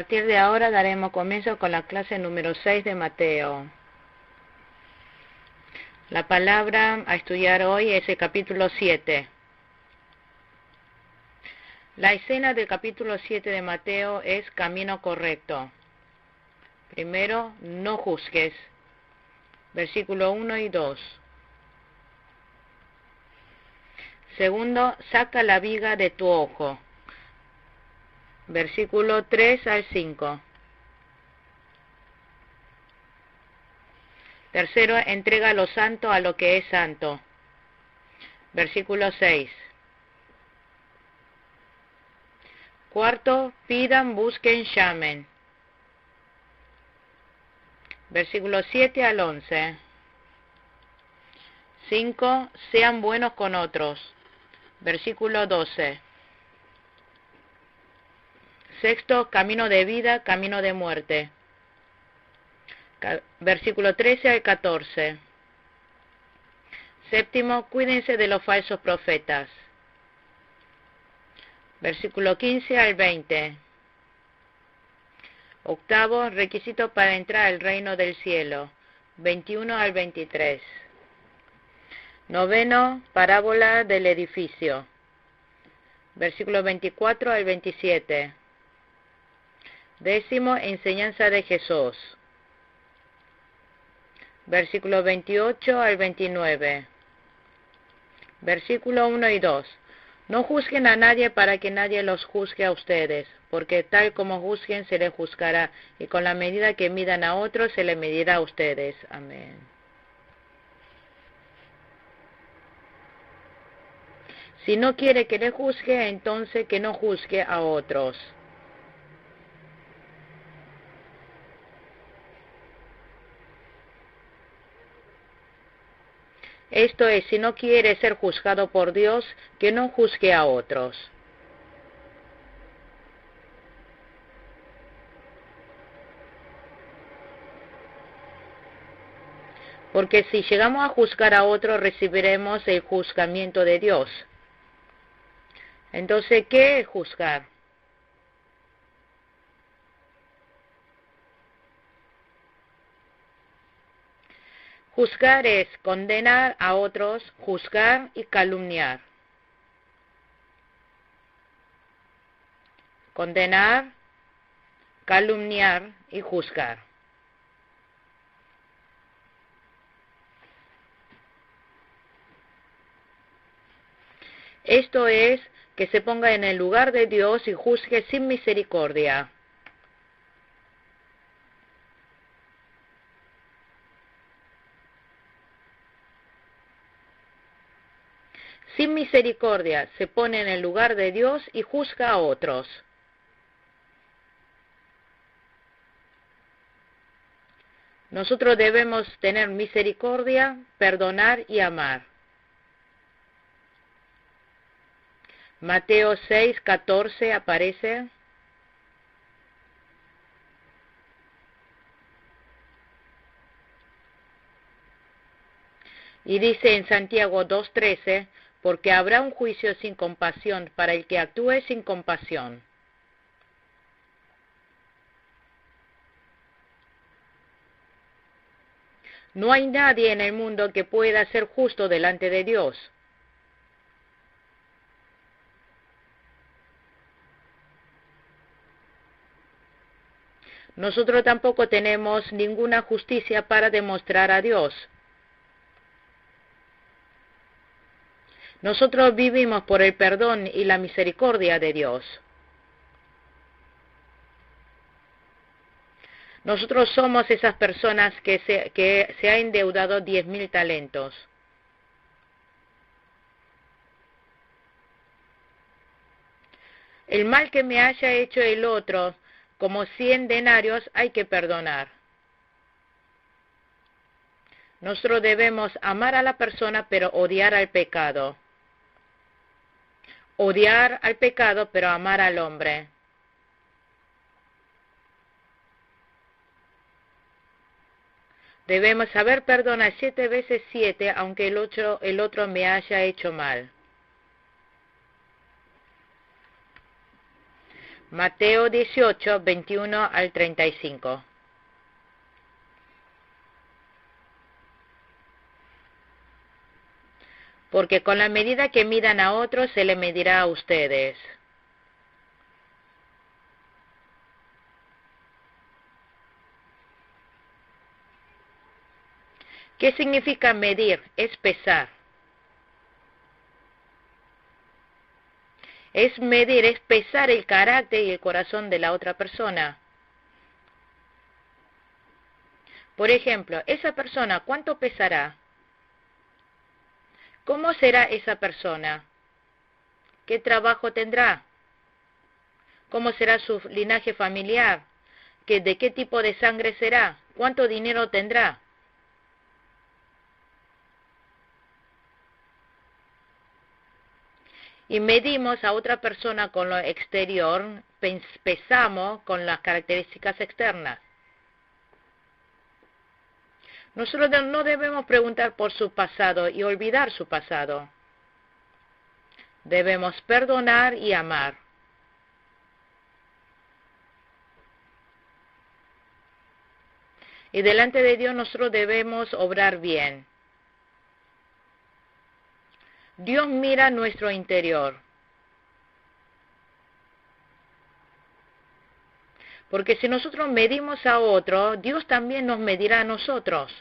partir de ahora daremos comienzo con la clase número 6 de Mateo. La palabra a estudiar hoy es el capítulo 7. La escena del capítulo 7 de Mateo es camino correcto. Primero, no juzgues. Versículo 1 y 2. Segundo, saca la viga de tu ojo. Versículo 3 al 5. Tercero, entrega lo santo a lo que es santo. Versículo 6. Cuarto, pidan, busquen, llamen. Versículo 7 al 11. 5. Sean buenos con otros. Versículo 12. Sexto, camino de vida, camino de muerte. Versículo 13 al 14. Séptimo, cuídense de los falsos profetas. Versículo 15 al 20. Octavo, requisito para entrar al reino del cielo. 21 al 23. Noveno, parábola del edificio. Versículo 24 al 27. Décimo, enseñanza de Jesús. Versículo 28 al 29. Versículo 1 y 2. No juzguen a nadie para que nadie los juzgue a ustedes, porque tal como juzguen se les juzgará, y con la medida que midan a otros se les medirá a ustedes. Amén. Si no quiere que le juzgue, entonces que no juzgue a otros. Esto es, si no quiere ser juzgado por Dios, que no juzgue a otros. Porque si llegamos a juzgar a otros, recibiremos el juzgamiento de Dios. Entonces, ¿qué es juzgar? Juzgar es condenar a otros, juzgar y calumniar. Condenar, calumniar y juzgar. Esto es que se ponga en el lugar de Dios y juzgue sin misericordia. Sin misericordia se pone en el lugar de Dios y juzga a otros. Nosotros debemos tener misericordia, perdonar y amar. Mateo 6:14 aparece. Y dice en Santiago 2:13, porque habrá un juicio sin compasión para el que actúe sin compasión. No hay nadie en el mundo que pueda ser justo delante de Dios. Nosotros tampoco tenemos ninguna justicia para demostrar a Dios. Nosotros vivimos por el perdón y la misericordia de Dios. Nosotros somos esas personas que se ha endeudado 10.000 talentos. El mal que me haya hecho el otro, como 100 denarios, hay que perdonar. Nosotros debemos amar a la persona, pero odiar al pecado. Odiar al pecado, pero amar al hombre. Debemos saber perdonar 7 veces 7, aunque el otro me haya hecho mal. Mateo 18, 21 al 35. Porque con la medida que midan a otros se le medirá a ustedes. ¿Qué significa medir? Es pesar. Es medir, es pesar el carácter y el corazón de la otra persona. Por ejemplo, esa persona, ¿cuánto pesará? ¿Cómo será esa persona? ¿Qué trabajo tendrá? ¿Cómo será su linaje familiar? ¿De qué tipo de sangre será? ¿Cuánto dinero tendrá? Y medimos a otra persona con lo exterior, pesamos con las características externas. Nosotros no debemos preguntar por su pasado y olvidar su pasado. Debemos perdonar y amar. Y delante de Dios nosotros debemos obrar bien. Dios mira nuestro interior. Porque si nosotros medimos a otro, Dios también nos medirá a nosotros.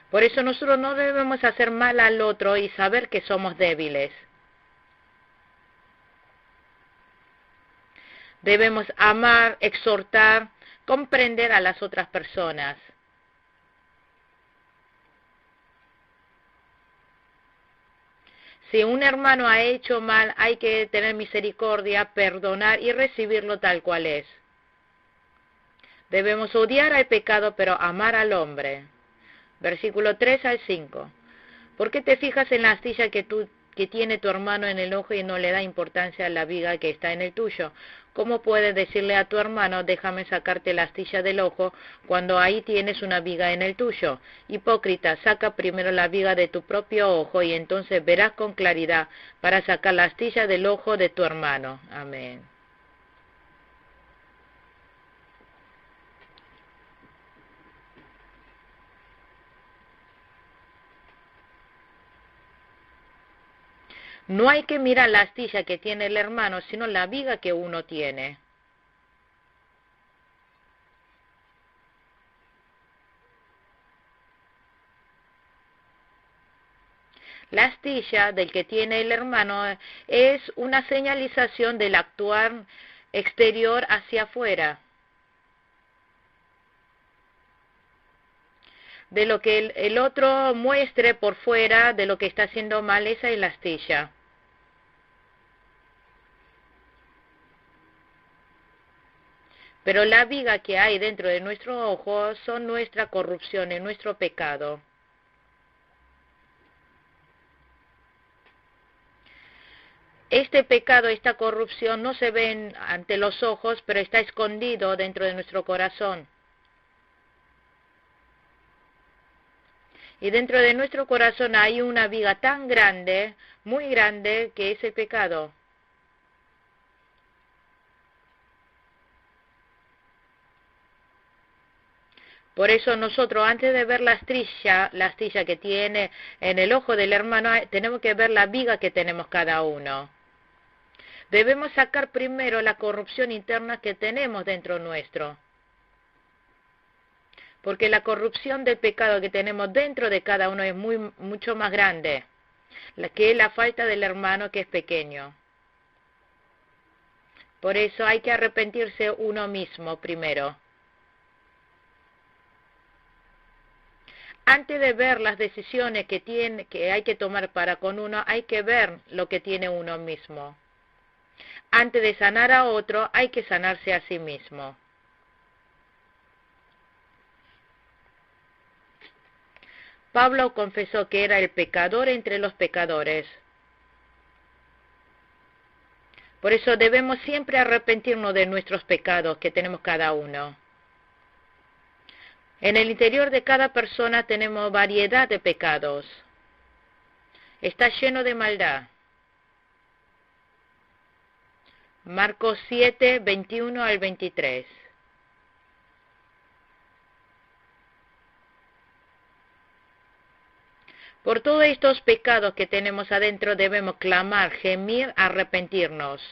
Por eso nosotros no debemos hacer mal al otro y saber que somos débiles. Debemos amar, exhortar, comprender a las otras personas. Si un hermano ha hecho mal, hay que tener misericordia, perdonar y recibirlo tal cual es. Debemos odiar al pecado, pero amar al hombre. Versículo 3 al 5. ¿Por qué te fijas en la astilla que tiene tu hermano en el ojo y no le da importancia a la viga que está en el tuyo? ¿Cómo puedes decirle a tu hermano, déjame sacarte la astilla del ojo, cuando ahí tienes una viga en el tuyo? Hipócrita, saca primero la viga de tu propio ojo y entonces verás con claridad para sacar la astilla del ojo de tu hermano. Amén. No hay que mirar la astilla que tiene el hermano, sino la viga que uno tiene. La astilla del que tiene el hermano es una señalización del actuar exterior hacia afuera. De lo que el otro muestre por fuera de lo que está haciendo mal, esa es la astilla. Pero la viga que hay dentro de nuestro ojo son nuestra corrupción y nuestro pecado. Este pecado, esta corrupción no se ven ante los ojos, pero está escondido dentro de nuestro corazón. Y dentro de nuestro corazón hay una viga tan grande, muy grande, que es el pecado. Por eso nosotros, antes de ver la astilla que tiene en el ojo del hermano, tenemos que ver la viga que tenemos cada uno. Debemos sacar primero la corrupción interna que tenemos dentro nuestro. Porque la corrupción del pecado que tenemos dentro de cada uno es mucho más grande que la falta del hermano que es pequeño. Por eso hay que arrepentirse uno mismo primero. Antes de ver las decisiones que hay que tomar para con uno, hay que ver lo que tiene uno mismo. Antes de sanar a otro, hay que sanarse a sí mismo. Pablo confesó que era el pecador entre los pecadores. Por eso debemos siempre arrepentirnos de nuestros pecados que tenemos cada uno. En el interior de cada persona tenemos variedad de pecados. está lleno de maldad. Marcos 7, 21 al 23. Por todos estos pecados que tenemos adentro debemos clamar, gemir, arrepentirnos.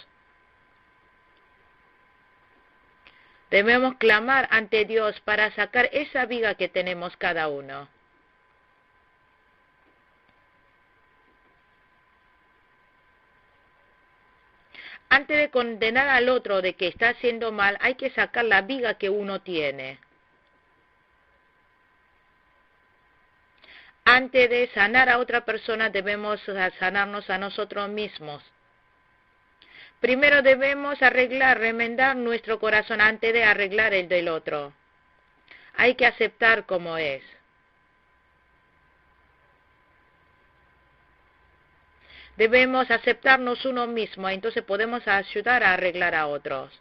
Debemos clamar ante Dios para sacar esa viga que tenemos cada uno. Antes de condenar al otro de que está haciendo mal, hay que sacar la viga que uno tiene. Antes de sanar a otra persona, debemos sanarnos a nosotros mismos. Primero debemos arreglar, remendar nuestro corazón antes de arreglar el del otro. Hay que aceptar como es. Debemos aceptarnos uno mismo, entonces podemos ayudar a arreglar a otros.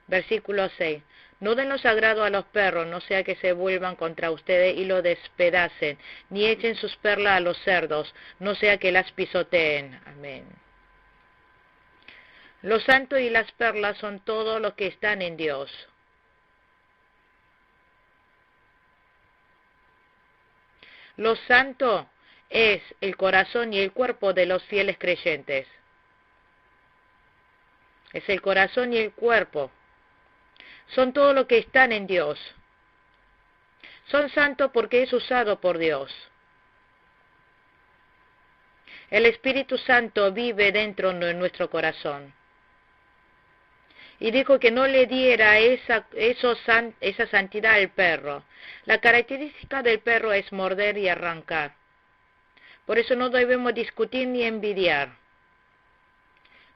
Versículo 6. No den lo sagrado a los perros, no sea que se vuelvan contra ustedes y lo despedacen, ni echen sus perlas a los cerdos, no sea que las pisoteen. Amén. Los santos y las perlas son todo lo que están en Dios. Lo santo es el corazón y el cuerpo de los fieles creyentes. Es el corazón y el cuerpo. Son todo lo que están en Dios. Son santos porque es usado por Dios. El Espíritu Santo vive dentro de nuestro corazón. Y dijo que no le diera esa santidad al perro. La característica del perro es morder y arrancar. Por eso no debemos discutir ni envidiar.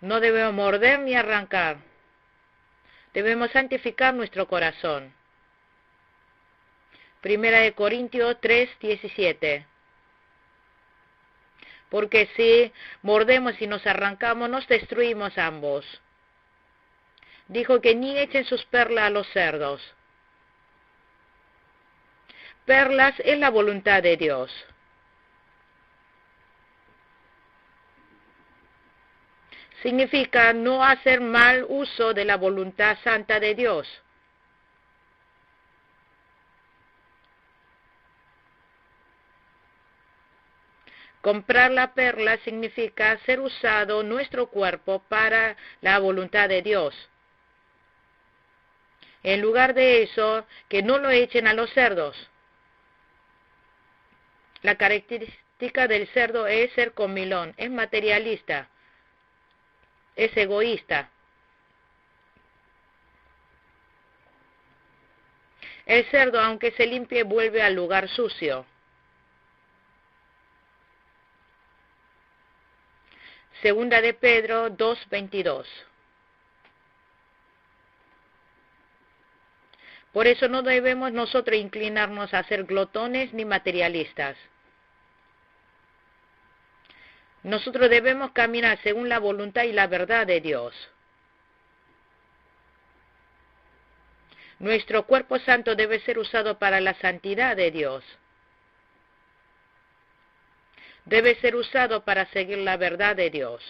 No debemos morder ni arrancar. Debemos santificar nuestro corazón. Primera de Corintios 3, 17. Porque si mordemos y nos arrancamos, nos destruimos ambos. Dijo que ni echen sus perlas a los cerdos. Perlas es la voluntad de Dios. Significa no hacer mal uso de la voluntad santa de Dios. Comprar la perla significa hacer usado nuestro cuerpo para la voluntad de Dios. En lugar de eso, que no lo echen a los cerdos. La característica del cerdo es ser comilón, es materialista, es egoísta. El cerdo, aunque se limpie, vuelve al lugar sucio. Segunda de Pedro 2:22. Por eso no debemos nosotros inclinarnos a ser glotones ni materialistas. Nosotros debemos caminar según la voluntad y la verdad de Dios. Nuestro cuerpo santo debe ser usado para la santidad de Dios. Debe ser usado para seguir la verdad de Dios.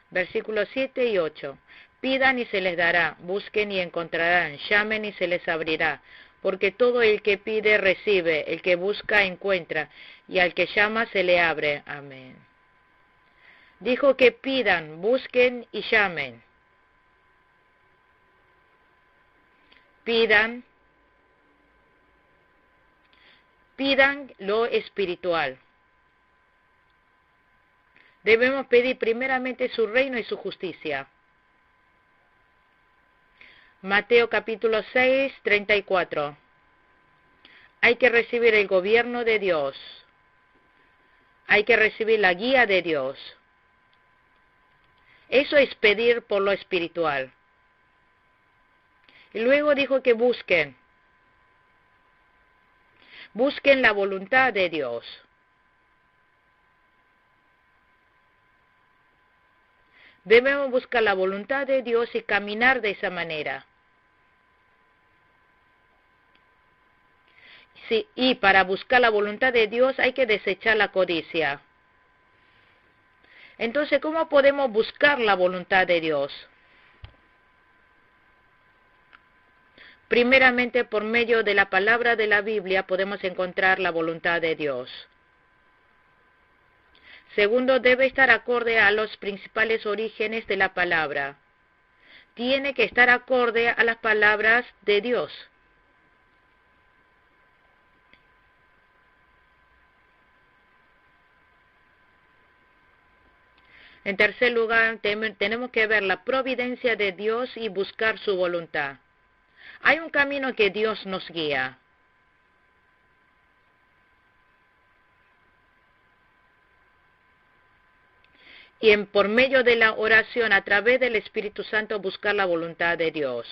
Versículos 7 y 8. Pidan y se les dará, busquen y encontrarán, llamen y se les abrirá, porque todo el que pide recibe, el que busca encuentra, y al que llama se le abre. Amén. Dijo que pidan, busquen y llamen. Pidan lo espiritual. Debemos pedir primeramente su reino y su justicia. Mateo capítulo 6, 34. Hay que recibir el gobierno de Dios. Hay que recibir la guía de Dios. Eso es pedir por lo espiritual. Y luego dijo que busquen. Busquen la voluntad de Dios. Debemos buscar la voluntad de Dios y caminar de esa manera. Sí, y para buscar la voluntad de Dios hay que desechar la codicia. Entonces, ¿cómo podemos buscar la voluntad de Dios? Primeramente, por medio de la palabra de la Biblia podemos encontrar la voluntad de Dios. Segundo, debe estar acorde a los principales orígenes de la palabra. Tiene que estar acorde a las palabras de Dios. En tercer lugar, tenemos que ver la providencia de Dios y buscar su voluntad. Hay un camino que Dios nos guía. Y por medio de la oración, a través del Espíritu Santo, buscar la voluntad de Dios.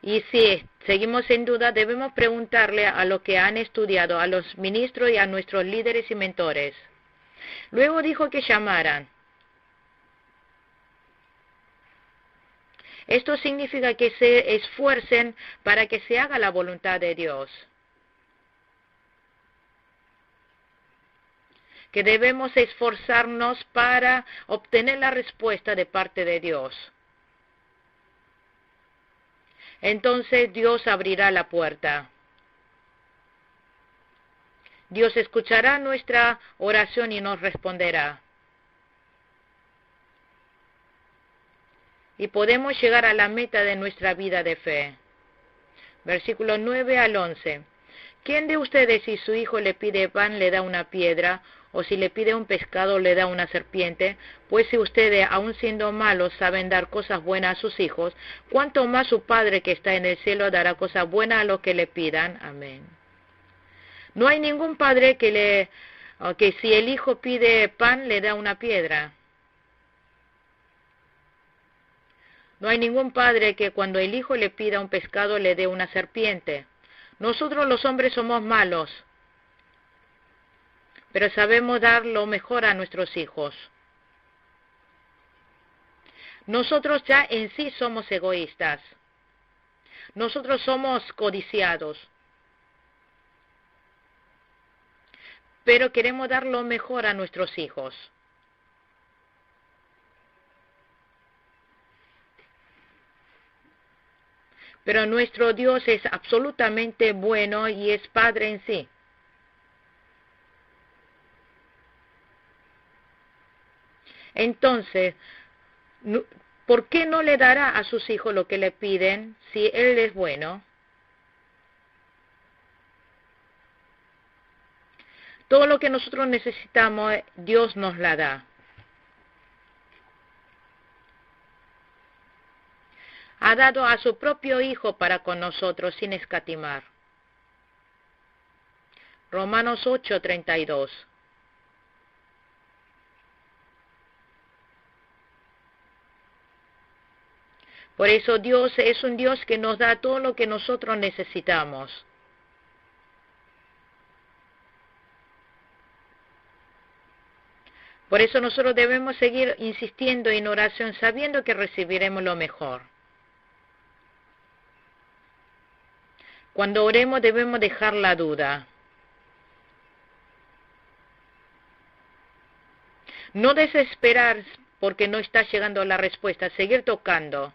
Y si seguimos en duda, debemos preguntarle a los que han estudiado, a los ministros y a nuestros líderes y mentores. Luego dijo que llamaran. Esto significa que se esfuercen para que se haga la voluntad de Dios. Que debemos esforzarnos para obtener la respuesta de parte de Dios. Entonces Dios abrirá la puerta. Dios escuchará nuestra oración y nos responderá. Y podemos llegar a la meta de nuestra vida de fe. Versículos 9 al 11. ¿Quién de ustedes si su hijo le pide pan le da una piedra, o si le pide un pescado le da una serpiente? Pues si ustedes, aun siendo malos, saben dar cosas buenas a sus hijos, ¿cuánto más su Padre que está en el cielo dará cosas buenas a los que le pidan? Amén. No hay ningún padre que si el hijo pide pan le da una piedra. No hay ningún padre que cuando el hijo le pida un pescado le dé una serpiente. Nosotros los hombres somos malos, pero sabemos dar lo mejor a nuestros hijos. Nosotros ya en sí somos egoístas. Nosotros somos codiciados. Pero queremos dar lo mejor a nuestros hijos. Pero nuestro Dios es absolutamente bueno y es Padre en sí. Entonces, ¿por qué no le dará a sus hijos lo que le piden si Él es bueno? Todo lo que nosotros necesitamos, Dios nos la da. Ha dado a su propio Hijo para con nosotros sin escatimar. Romanos 8:32. Por eso Dios es un Dios que nos da todo lo que nosotros necesitamos. Por eso nosotros debemos seguir insistiendo en oración, sabiendo que recibiremos lo mejor. Cuando oremos debemos dejar la duda. No desesperar porque no está llegando la respuesta, seguir tocando.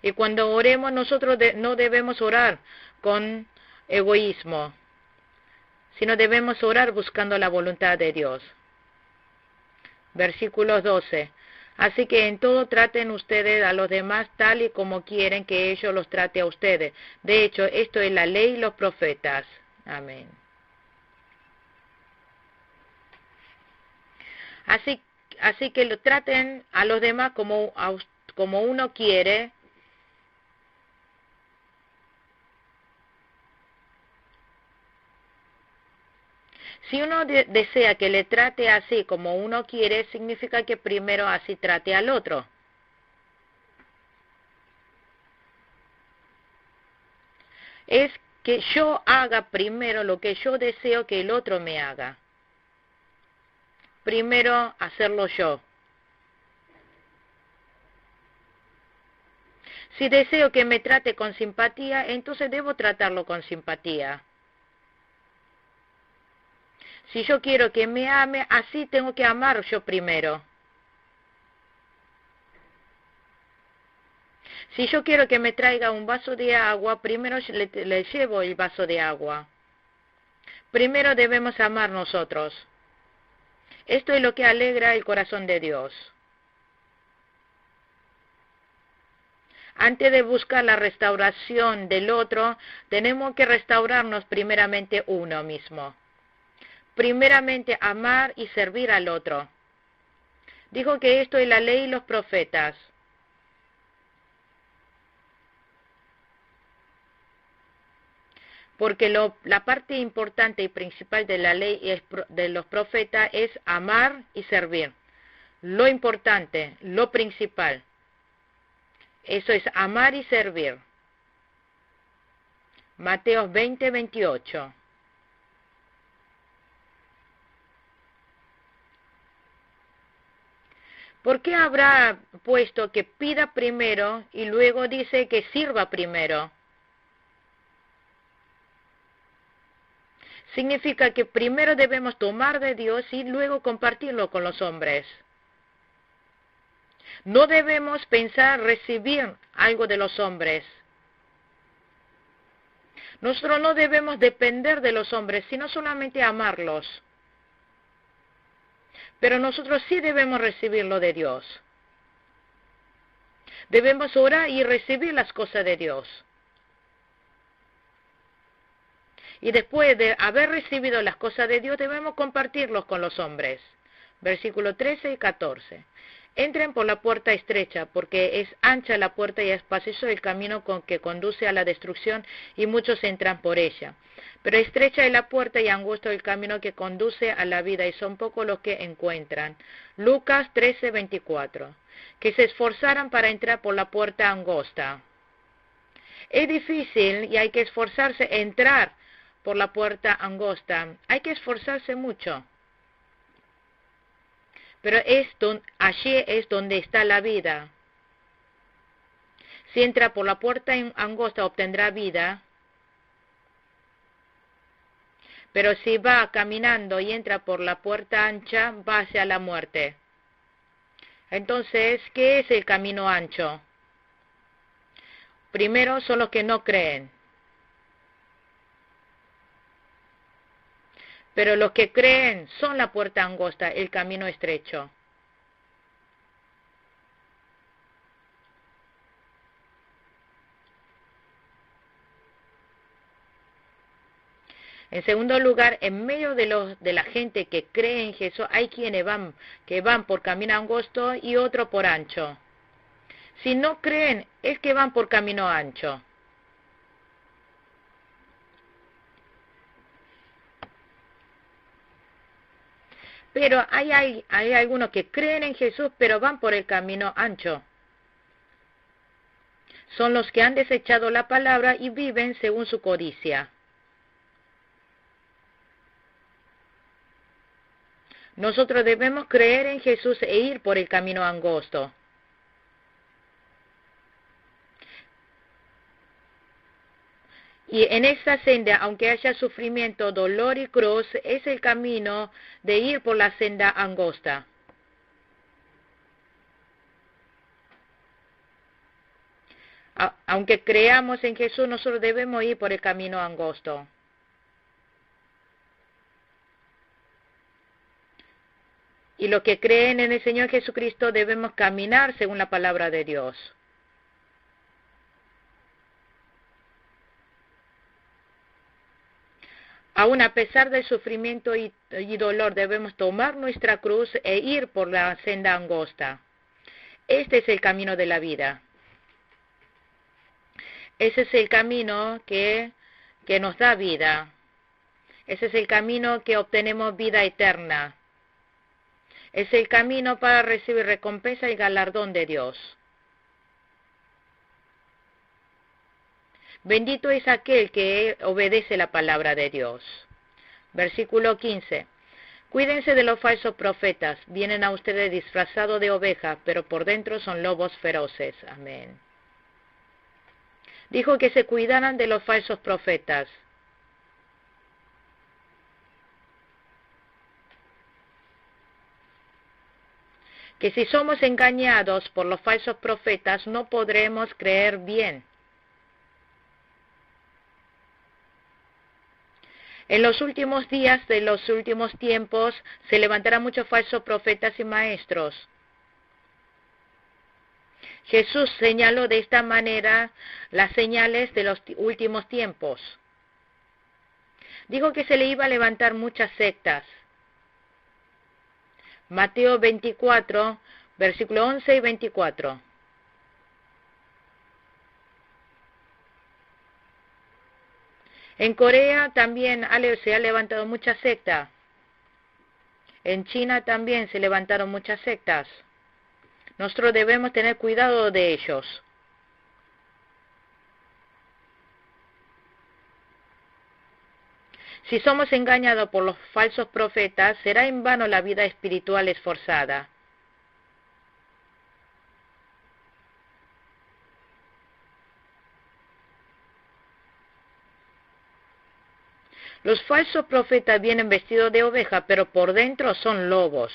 Y cuando oremos nosotros no debemos orar con egoísmo, sino debemos orar buscando la voluntad de Dios. Versículos 12. Así que en todo traten ustedes a los demás tal y como quieren que ellos los trate a ustedes. De hecho, esto es la ley y los profetas. Amén. Así que lo traten a los demás como uno quiere. Si uno desea que le trate así como uno quiere, significa que primero así trate al otro. Es que yo haga primero lo que yo deseo que el otro me haga. primero hacerlo yo. Si deseo que me trate con simpatía, entonces debo tratarlo con simpatía. Si yo quiero que me ame, así tengo que amar yo primero. Si yo quiero que me traiga un vaso de agua, primero le llevo el vaso de agua. Primero debemos amar nosotros. Esto es lo que alegra el corazón de Dios. Antes de buscar la restauración del otro, tenemos que restaurarnos primeramente uno mismo. Primeramente amar y servir al otro. Dijo que esto es la ley y los profetas. Porque la parte importante y principal de la ley y de los profetas es amar y servir. Lo importante, lo principal. Eso es amar y servir. Mateo 20, 28. ¿Por qué habrá puesto que pida primero y luego dice que sirva primero? Significa que primero debemos tomar de Dios y luego compartirlo con los hombres. No debemos pensar recibir algo de los hombres. Nosotros no debemos depender de los hombres, sino solamente amarlos. Pero nosotros sí debemos recibirlo de Dios. Debemos orar y recibir las cosas de Dios. Y después de haber recibido las cosas de Dios, debemos compartirlos con los hombres. Versículo 13 y 14. Entren por la puerta estrecha, porque es ancha la puerta y espacioso el camino que conduce a la destrucción, y muchos entran por ella. Pero estrecha es la puerta y angosto el camino que conduce a la vida, y son pocos los que encuentran. Lucas 13, 24. Que se esforzaran para entrar por la puerta angosta. Es difícil y hay que esforzarse a entrar por la puerta angosta. Hay que esforzarse mucho. Pero allí es donde está la vida. Si entra por la puerta angosta obtendrá vida. Pero si va caminando y entra por la puerta ancha, va hacia la muerte. Entonces, ¿qué es el camino ancho? Primero son los que no creen. Pero los que creen son la puerta angosta, el camino estrecho. En segundo lugar, en medio de la gente que cree en Jesús, hay quienes van por camino angosto y otro por ancho. Si no creen, es que van por camino ancho. Pero hay algunos que creen en Jesús, pero van por el camino ancho. Son los que han desechado la palabra y viven según su codicia. Nosotros debemos creer en Jesús e ir por el camino angosto. Y en esta senda, aunque haya sufrimiento, dolor y cruz, es el camino de ir por la senda angosta. Aunque creamos en Jesús, nosotros debemos ir por el camino angosto. Y los que creen en el Señor Jesucristo debemos caminar según la palabra de Dios. Aún a pesar del sufrimiento y dolor, debemos tomar nuestra cruz e ir por la senda angosta. Este es el camino de la vida. Ese es el camino que nos da vida. Ese es el camino que obtenemos vida eterna. Es el camino para recibir recompensa y galardón de Dios. Bendito es aquel que obedece la palabra de Dios. Versículo 15. Cuídense de los falsos profetas. Vienen a ustedes disfrazados de ovejas, pero por dentro son lobos feroces. Amén. Dijo que se cuidaran de los falsos profetas. Que si somos engañados por los falsos profetas, no podremos creer bien. En los últimos días de los últimos tiempos se levantarán muchos falsos profetas y maestros. Jesús señaló de esta manera las señales de los últimos tiempos. Dijo que se le iba a levantar muchas sectas. Mateo 24, versículo 11 y 24. En Corea también se ha levantado mucha secta. En China también se levantaron muchas sectas. Nosotros debemos tener cuidado de ellos. Si somos engañados por los falsos profetas, será en vano la vida espiritual esforzada. Los falsos profetas vienen vestidos de oveja, pero por dentro son lobos.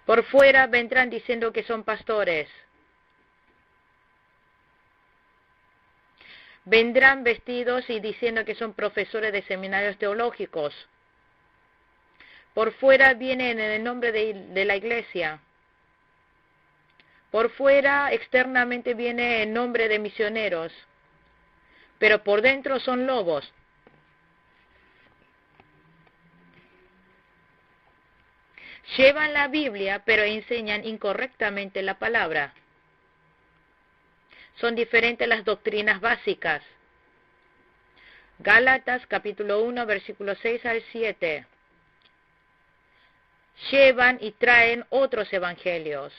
Por fuera vendrán diciendo que son pastores. Vendrán vestidos y diciendo que son profesores de seminarios teológicos. Por fuera vienen en el nombre de la iglesia. Por fuera, externamente, viene en nombre de misioneros. Pero por dentro son lobos. Llevan la Biblia, pero enseñan incorrectamente la palabra. Son diferentes las doctrinas básicas. Gálatas capítulo 1, versículo 6 al 7. Llevan y traen otros evangelios.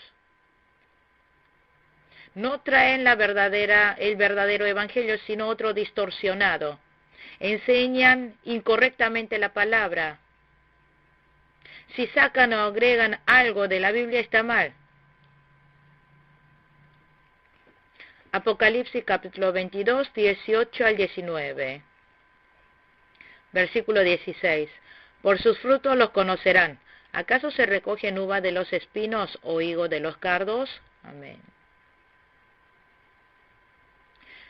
No traen el verdadero evangelio, sino otro distorsionado. Enseñan incorrectamente la palabra. Si sacan o agregan algo de la Biblia está mal. Apocalipsis capítulo 22, 18 al 19. Versículo 16. Por sus frutos los conocerán. ¿Acaso se recogen uva de los espinos o higo de los cardos? Amén.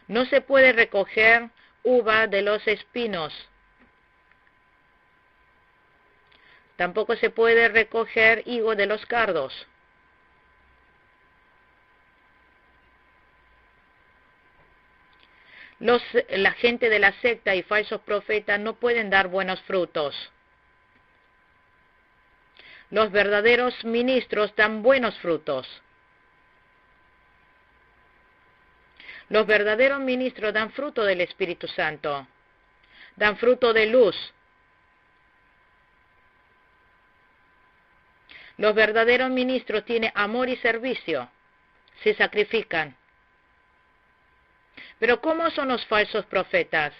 No se puede recoger uva de los espinos. Tampoco se puede recoger higo de los cardos. La gente de la secta y falsos profetas no pueden dar buenos frutos. Los verdaderos ministros dan buenos frutos. Los verdaderos ministros dan fruto del Espíritu Santo. Dan fruto de luz. Los verdaderos ministros tienen amor y servicio. Se sacrifican. Pero ¿cómo son los falsos profetas?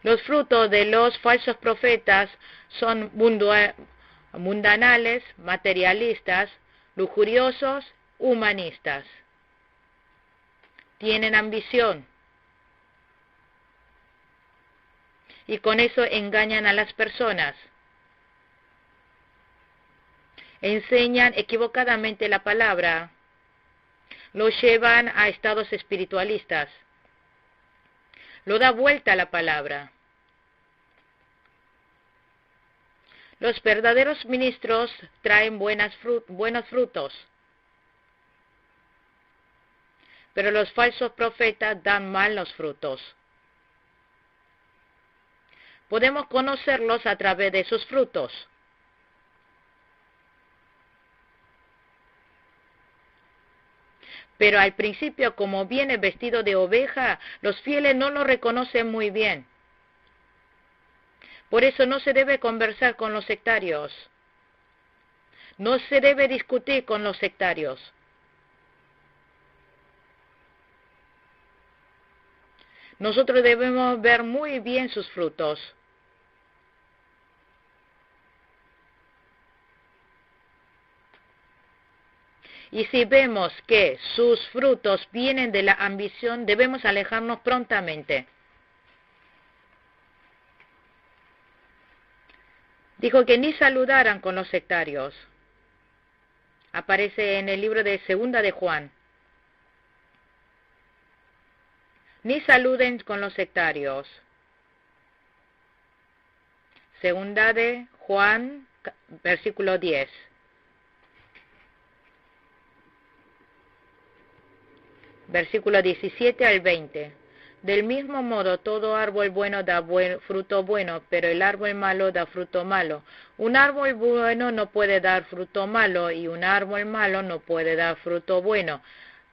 Los frutos de los falsos profetas son mundanales, materialistas, lujuriosos, humanistas. Tienen ambición. Y con eso engañan a las personas. Enseñan equivocadamente la palabra. Lo llevan a estados espiritualistas. Lo da vuelta a la palabra. Los verdaderos ministros traen buenos frutos. Pero los falsos profetas dan malos frutos. Podemos conocerlos a través de sus frutos. Pero al principio, como viene vestido de oveja, los fieles no lo reconocen muy bien. Por eso no se debe conversar con los sectarios. No se debe discutir con los sectarios. Nosotros debemos ver muy bien sus frutos. Y si vemos que sus frutos vienen de la ambición, debemos alejarnos prontamente. Dijo que ni saludaran con los sectarios. Aparece en el libro de Segunda de Juan. Ni saluden con los sectarios. Segunda de Juan, versículo 10. Versículo 17 al 20. Del mismo modo, todo árbol bueno da fruto bueno, pero el árbol malo da fruto malo. Un árbol bueno no puede dar fruto malo, y un árbol malo no puede dar fruto bueno.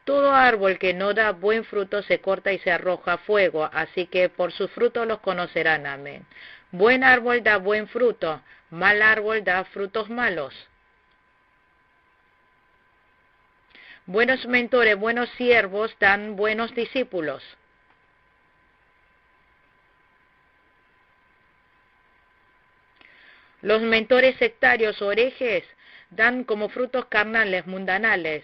Todo árbol que no da buen fruto se corta y se arroja a fuego, así que por sus frutos los conocerán. Amén. Buen árbol da buen fruto, mal árbol da frutos malos. Buenos mentores, buenos siervos dan buenos discípulos. Los mentores sectarios o herejes dan como frutos carnales, mundanales.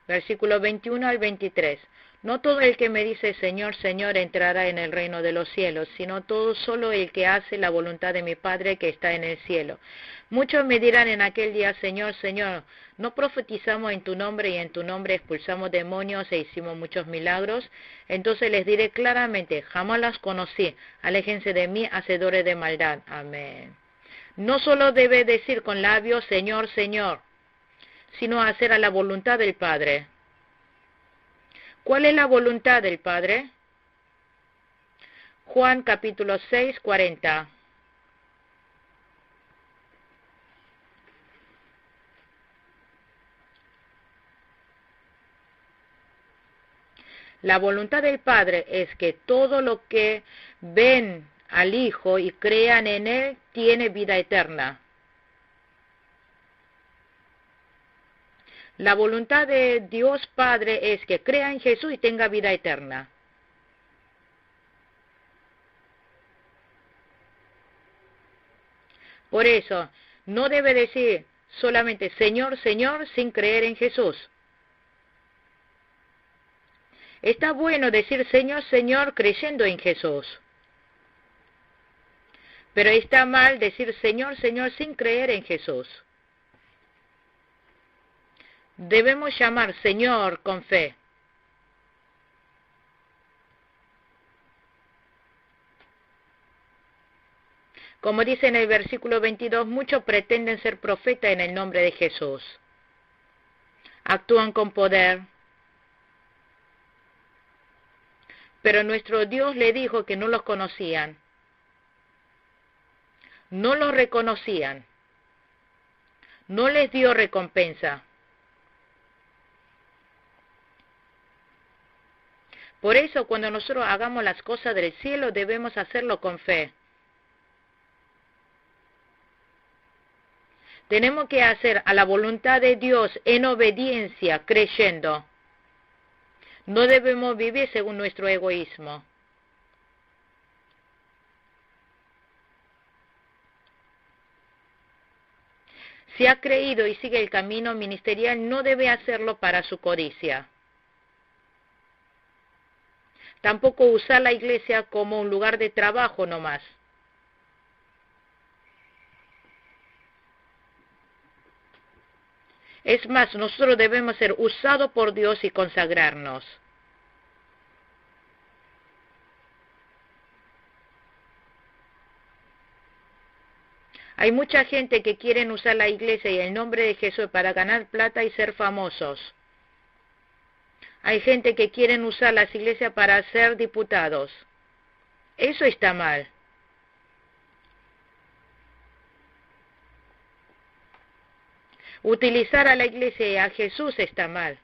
Versículo 21 al 23. No todo el que me dice Señor, Señor entrará en el reino de los cielos, sino solo el que hace la voluntad de mi Padre que está en el cielo. Muchos me dirán en aquel día, Señor, Señor, ¿no profetizamos en tu nombre y en tu nombre expulsamos demonios e hicimos muchos milagros? Entonces les diré claramente, jamás las conocí, aléjense de mí, hacedores de maldad. Amén. No solo debe decir con labios, Señor, Señor, sino hacer a la voluntad del Padre. ¿Cuál es la voluntad del Padre? Juan capítulo 6, 40. La voluntad del Padre es que todo lo que ven al Hijo y crean en Él tiene vida eterna. La voluntad de Dios Padre es que crea en Jesús y tenga vida eterna. Por eso, no debe decir solamente Señor, Señor, sin creer en Jesús. Está bueno decir Señor, Señor, creyendo en Jesús. Pero está mal decir Señor, Señor, sin creer en Jesús. Debemos llamar Señor con fe. Como dice en el versículo 22, muchos pretenden ser profetas en el nombre de Jesús. Actúan con poder. Pero nuestro Dios le dijo que no los conocían. No los reconocían. No les dio recompensa. Por eso, cuando nosotros hagamos las cosas del cielo, debemos hacerlo con fe. Tenemos que hacer a la voluntad de Dios en obediencia, creyendo. No debemos vivir según nuestro egoísmo. Si ha creído y sigue el camino ministerial, no debe hacerlo para su codicia. Tampoco usar la iglesia como un lugar de trabajo nomás. Es más, nosotros debemos ser usados por Dios y consagrarnos. Hay mucha gente que quiere usar la iglesia y el nombre de Jesús para ganar plata y ser famosos. Hay gente que quiere usar las iglesias para ser diputados. Eso está mal. Utilizar a la iglesia y a Jesús está mal.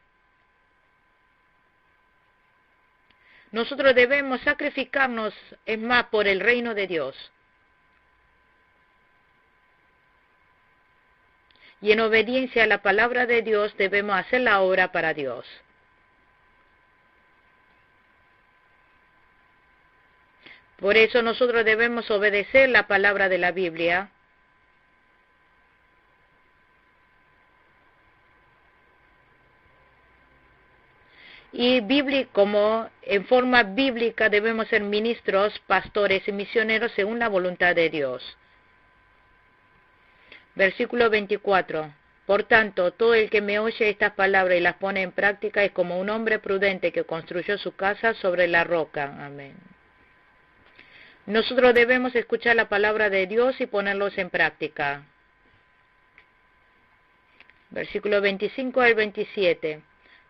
Nosotros debemos sacrificarnos, es más, por el reino de Dios. Y en obediencia a la palabra de Dios debemos hacer la obra para Dios. Por eso nosotros debemos obedecer la palabra de la Biblia. Y como en forma bíblica debemos ser ministros, pastores y misioneros según la voluntad de Dios. Versículo 24. Por tanto, todo el que me oye estas palabras y las pone en práctica es como un hombre prudente que construyó su casa sobre la roca. Amén. Nosotros debemos escuchar la palabra de Dios y ponerlos en práctica. Versículo 25 al 27.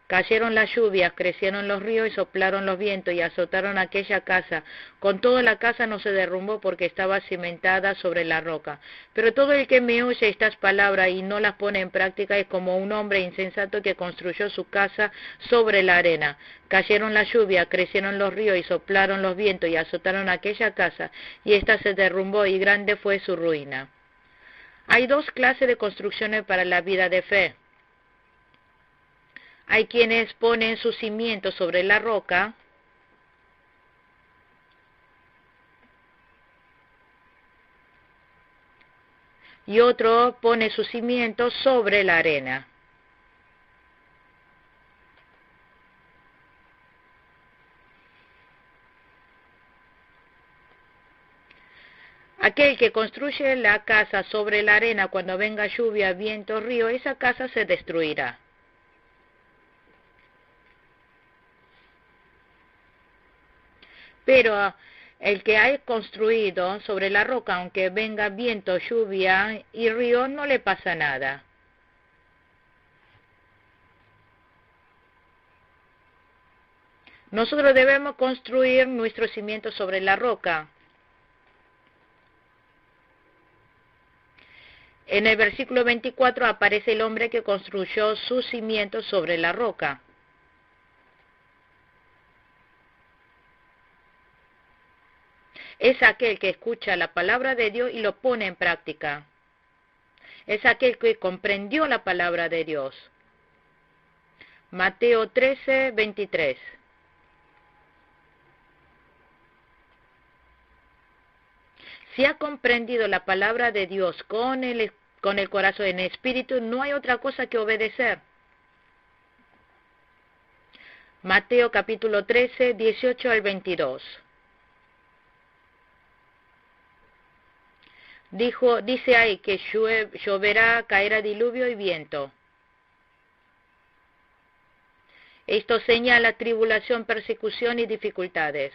Cayeron las lluvias, crecieron los ríos y soplaron los vientos y azotaron aquella casa. Con todo la casa no se derrumbó porque estaba cimentada sobre la roca. Pero todo el que me oye estas palabras y no las pone en práctica es como un hombre insensato que construyó su casa sobre la arena. Cayeron las lluvias, crecieron los ríos y soplaron los vientos y azotaron aquella casa, y ésta se derrumbó y grande fue su ruina. Hay dos clases de construcciones para la vida de fe. Hay quienes ponen sus cimientos sobre la roca y otro pone sus cimientos sobre la arena. Aquel que construye la casa sobre la arena, cuando venga lluvia, viento, río, esa casa se destruirá. Pero el que ha construido sobre la roca, aunque venga viento, lluvia y río, no le pasa nada. Nosotros debemos construir nuestros cimientos sobre la roca. En el versículo 24 aparece el hombre que construyó sus cimientos sobre la roca. Es aquel que escucha la palabra de Dios y lo pone en práctica. Es aquel que comprendió la palabra de Dios. Mateo 13, 23. Si ha comprendido la palabra de Dios con el corazón, en el espíritu, no hay otra cosa que obedecer. Mateo capítulo 13, 18 al 22. Dice ahí que lloverá, caerá diluvio y viento. Esto señala tribulación, persecución y dificultades.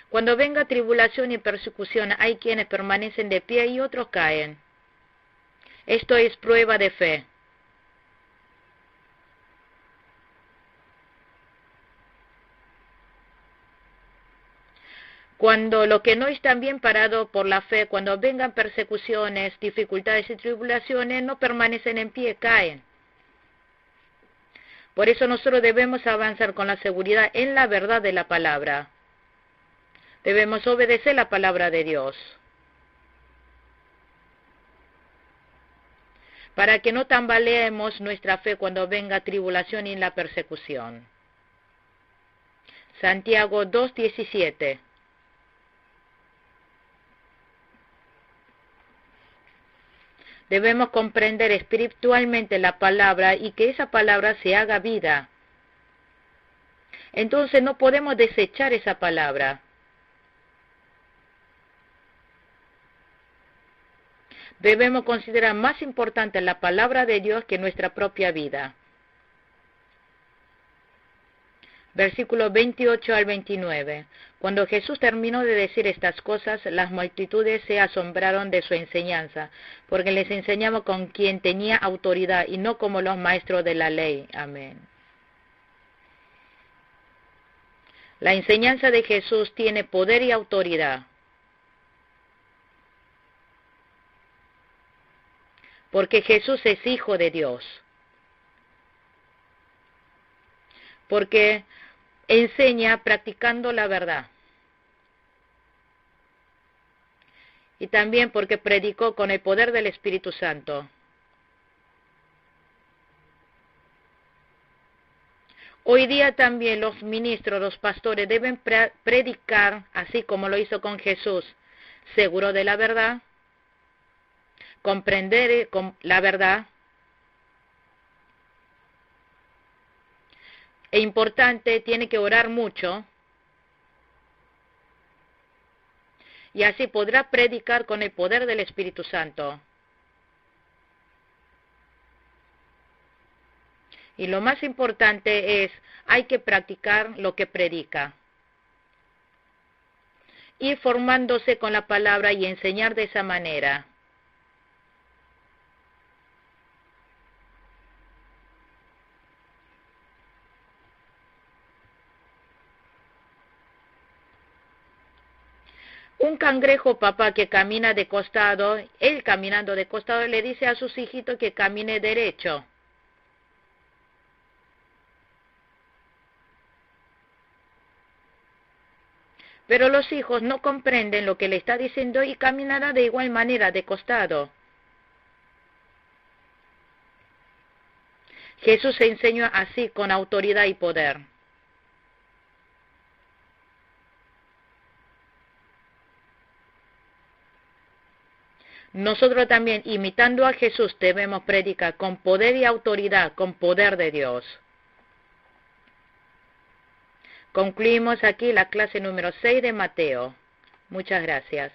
Cuando venga tribulación y persecución, hay quienes permanecen de pie y otros caen. Esto es prueba de fe. Cuando lo que no están bien parado por la fe, cuando vengan persecuciones, dificultades y tribulaciones, no permanecen en pie, caen. Por eso nosotros debemos avanzar con la seguridad en la verdad de la palabra. Debemos obedecer la palabra de Dios, para que no tambaleemos nuestra fe cuando venga tribulación y la persecución. Santiago 2:17. Debemos comprender espiritualmente la palabra y que esa palabra se haga vida. Entonces no podemos desechar esa palabra. Debemos considerar más importante la palabra de Dios que nuestra propia vida. Versículos 28 al 29. Cuando Jesús terminó de decir estas cosas, las multitudes se asombraron de su enseñanza, porque les enseñaba con quien tenía autoridad y no como los maestros de la ley. Amén. La enseñanza de Jesús tiene poder y autoridad, porque Jesús es Hijo de Dios, porque enseña practicando la verdad, y también porque predicó con el poder del Espíritu Santo. Hoy día también los ministros, los pastores deben predicar, así como lo hizo con Jesús, seguro de la verdad, comprender la verdad. E importante, tiene que orar mucho y así podrá predicar con el poder del Espíritu Santo. Y lo más importante es, hay que practicar lo que predica. Ir formándose con la palabra y enseñar de esa manera. Un cangrejo papá que camina de costado, él caminando de costado le dice a sus hijitos que camine derecho. Pero los hijos no comprenden lo que le está diciendo y caminará de igual manera de costado. Jesús se enseñó así con autoridad y poder. Nosotros también, imitando a Jesús, debemos predicar con poder y autoridad, con poder de Dios. Concluimos aquí la clase número 6 de Mateo. Muchas gracias.